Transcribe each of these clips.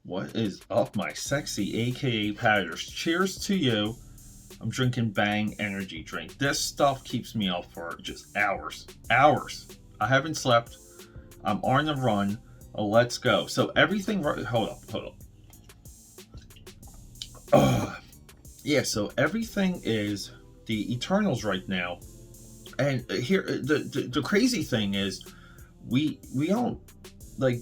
What is up, my sexy AKAPADders? Cheers to you. I'm drinking Bang energy drink. This stuff keeps me up for just hours. Hours. I haven't slept. I'm on the run. Let's go. So everything... Hold up. Yeah, so everything is the Eternals right now. And here, the crazy thing is, we don't, like,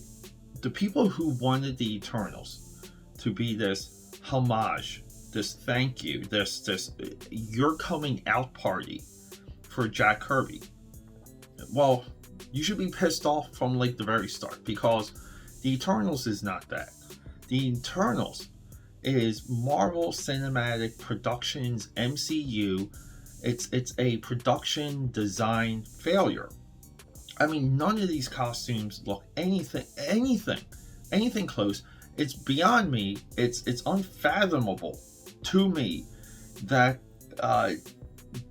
the people who wanted the Eternals to be this homage, this thank you, this you're coming out party for Jack Kirby. Well, you should be pissed off from like the very start, because the Eternals is not that. The Eternals is Marvel Cinematic Productions MCU. It's a production design failure. I mean, none of these costumes look anything close. It's beyond me. It's unfathomable to me that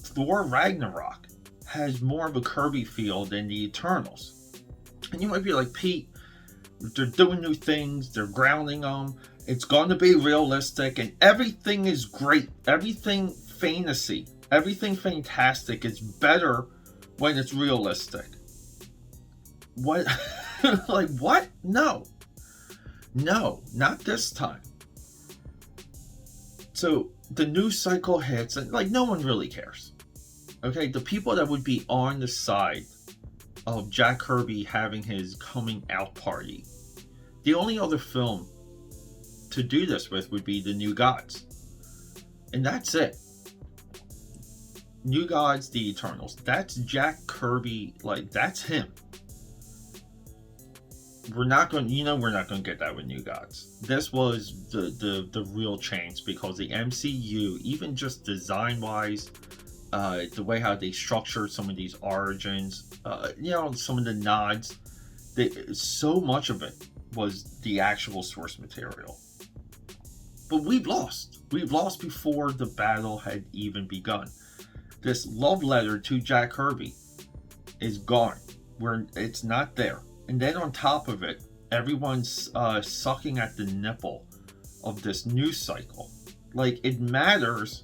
Thor Ragnarok has more of a Kirby feel than the Eternals. And you might be like, Pete, they're doing new things. They're grounding them. It's going to be realistic, and everything is great. Everything fantasy, everything fantastic is better when it's realistic. What? Like, what? No, not this time. So the news cycle hits, and like, no one really cares. Okay, the people that would be on the side of Jack Kirby having his coming out party, the only other film to do this with would be the New Gods, and that's it. New Gods, the Eternals. That's Jack Kirby. Like, that's him. We're not going to get that with New Gods. This was the real change, because the MCU, even just design wise, the way how they structured some of these origins, some of the nods, so much of it was the actual source material. But we've lost before the battle had even begun. This love letter to Jack Kirby is gone. It's not there. And then on top of it, everyone's sucking at the nipple of this news cycle. Like, it matters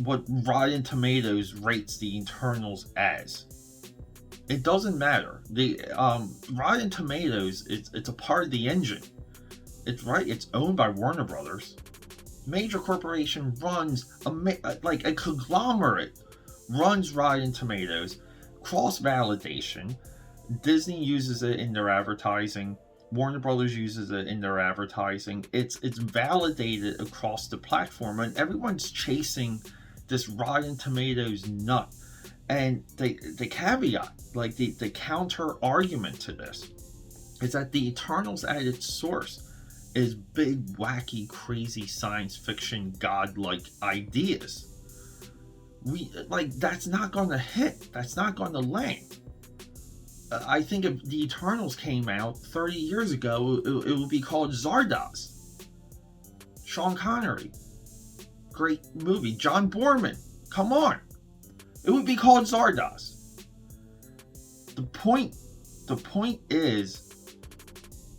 what Rotten Tomatoes rates the Eternals as. It doesn't matter. The Rotten Tomatoes, it's a part of the engine. It's owned by Warner Brothers. Major corporation runs like a conglomerate runs Rotten Tomatoes. Cross validation. Disney uses it in their advertising. Warner Brothers uses it in their advertising. It's validated across the platform, and everyone's chasing this Rotten Tomatoes nut. And the caveat, like the counter argument to this, is that the Eternals at its source is big, wacky, crazy science fiction, godlike ideas. That's not gonna hit. That's not gonna land. I think if the Eternals came out 30 years ago, it would be called Zardoz. Sean Connery. Great movie. John Boorman. Come on. It would be called Zardoz. The point is,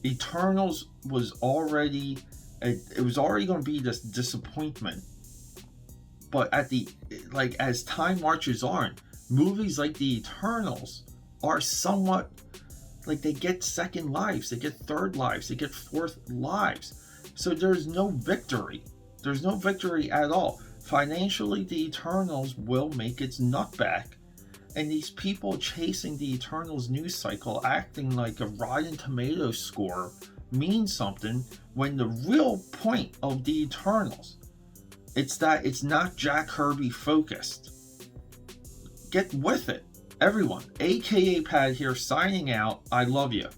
Eternals was already... It was already going to be this disappointment. But as time marches on, movies like the Eternals are somewhat like, they get second lives, they get third lives, they get fourth lives. So there's no victory. There's no victory at all. Financially, the Eternals will make its nut back. And these people chasing the Eternals news cycle, acting like a Rotten Tomatoes score means something, when the real point of the Eternals, it's that it's not Jack Kirby focused. Get with it. Everyone, AKAPAD here signing out. I love you.